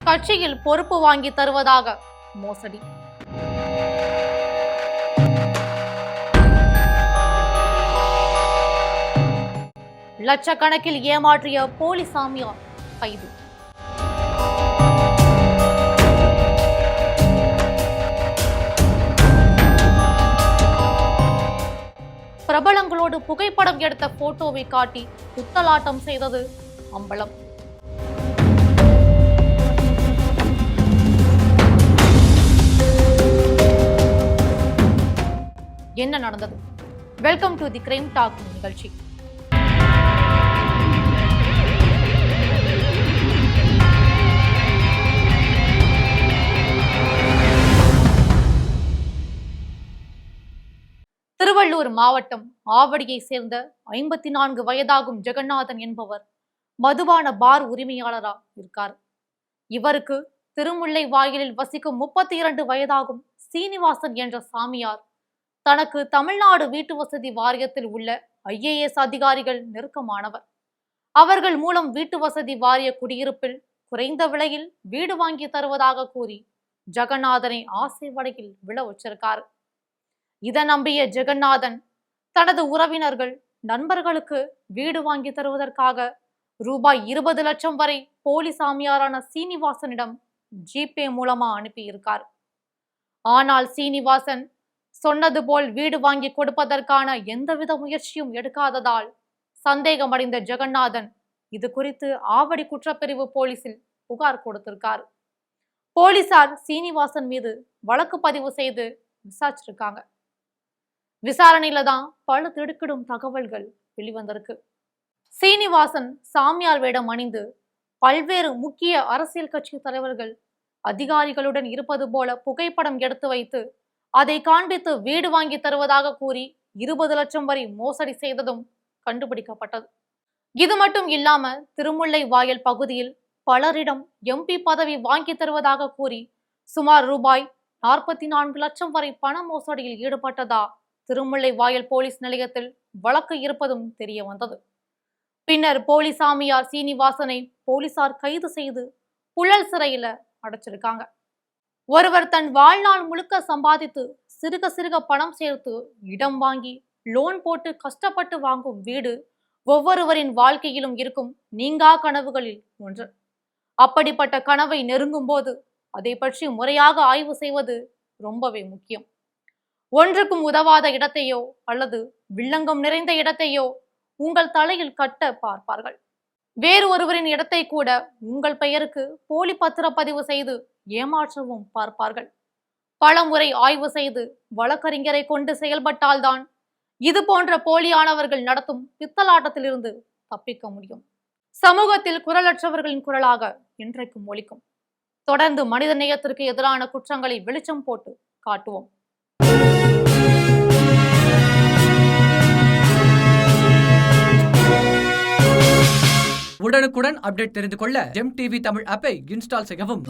கட்சியில் பொறுப்பு வாங்கி தருவதாக மோசடி. லட்சக்கணக்கில் ஏமாற்றிய போலி சாமியார் கைது. பிரபலங்களோடு புகைப்படம் எடுத்த போட்டோவை காட்டி குத்தலாட்டம் செய்தது அம்பலம். என்ன நடந்தது? Welcome to the crime talk நிகழ்ச்சி. திருவள்ளூர் மாவட்டம் ஆவடியை சேர்ந்த 54 வயதாகும் ஜெகநாதன் என்பவர் மதுபான பார் உரிமையாளரா இருக்கார். இவருக்கு திருமுல்லை வாயிலில் வசிக்கும் 32 வயதாகும் சீனிவாசன் என்ற சாமியார் தனக்கு தமிழ்நாடு வீட்டு வசதி வாரியத்தில் உள்ள IAS அதிகாரிகள் நெருக்கமானவர். அவர்கள் மூலம் வீட்டு வசதி வாரிய குடியிருப்பில் குறைந்த விலையில் வீடு வாங்கி தருவதாக கூறி ஜெகநாதனை ஆசை வலையில் விழ வச்சிருக்காரு. இதை நம்பிய ஜெகநாதன் தனது உறவினர்கள் நண்பர்களுக்கு வீடு வாங்கி தருவதற்காக ரூபாய் 20 லட்சம் வரை போலி சாமியாரான சீனிவாசனிடம் ஜிபே மூலமா அனுப்பியிருக்கார். ஆனால் சீனிவாசன் சொன்னது போல் வீடு வாங்கி கொடுப்பதற்கான எந்தவித முயற்சியும் எடுக்காததால் சந்தேகமடைந்த ஜெகநாதன் இது குறித்து ஆவடி குற்றப்பிரிவு போலீசில் புகார் கொடுத்திருக்கார். போலீசார் சீனிவாசன் மீது வழக்கு பதிவு செய்து விசாரிச்சிருக்காங்க. விசாரணையில தான் பல திடுக்கிடும் தகவல்கள் வெளிவந்திருக்கு. சீனிவாசன் சாமியார் வேடம் அணிந்து பல்வேறு முக்கிய அரசியல் கட்சி தலைவர்கள் அதிகாரிகளுடன் இருப்பது போல புகைப்படம் எடுத்து வைத்து அதை காண்பித்து வீடு வாங்கி தருவதாக கூறி 20 லட்சம் வரை மோசடி செய்ததும் கண்டுபிடிக்கப்பட்டது. இது மட்டும் இல்லாம திருமுல்லை வாயல் பகுதியில் பலரிடம் MP பதவி வாங்கி தருவதாக கூறி சுமார் ரூபாய் 44 லட்சம் வரை பண மோசடியில் ஈடுபட்டதா திருமுல்லை வாயல் போலீஸ் நிலையத்தில் வழக்கு இருப்பதும் தெரிய வந்தது. பின்னர் போலி சாமியார் சீனிவாசனை போலீசார் கைது செய்து புழல் சிறையில அடைச்சிருக்காங்க. ஒருவர் தன் வாழ்நாள் முழுக்க சம்பாதித்து சிறுக சிறுக பணம் சேர்த்து இடம் வாங்கி லோன் போட்டு கஷ்டப்பட்டு வாங்கும் வீடு ஒவ்வொருவரின் வாழ்க்கையிலும் இருக்கும் நீங்கா கனவுகளில் ஒன்று. அப்படிப்பட்ட கனவை நெருங்கும் போது அதை பற்றி முறையாக ஆய்வு செய்வது ரொம்பவே முக்கியம். ஒன்றுக்கும் உதவாத இடத்தையோ அல்லது வில்லங்கம் நிறைந்த இடத்தையோ உங்கள் தலையில் கட்ட பார்ப்பார்கள். வேறு ஒருவரின் இடத்தை கூட உங்கள் பெயருக்கு போலி பத்திரப்பதிவு செய்து ஏமாற்றவும் பார்ப்பார்கள். பல முறை ஆய்வு செய்து வழக்கறிஞரை கொண்டு செயல்பட்டால்தான் இது போன்ற போலியானவர்கள் நடத்தும் பித்தலாட்டத்திலிருந்து தப்பிக்க முடியும். சமூகத்தில் குரலற்றவர்களின் குரலாக இன்றைக்கும் ஒலிக்கும். தொடர்ந்து மனித நேயத்திற்கு எதிரான குற்றங்களை வெளிச்சம் போட்டு காட்டுவோம். உடனுக்குடன் அப்டேட் தெரிந்து கொள்ள ஜெம் டிவி தமிழ் ஆப்பை இன்ஸ்டால் செய்யவும்.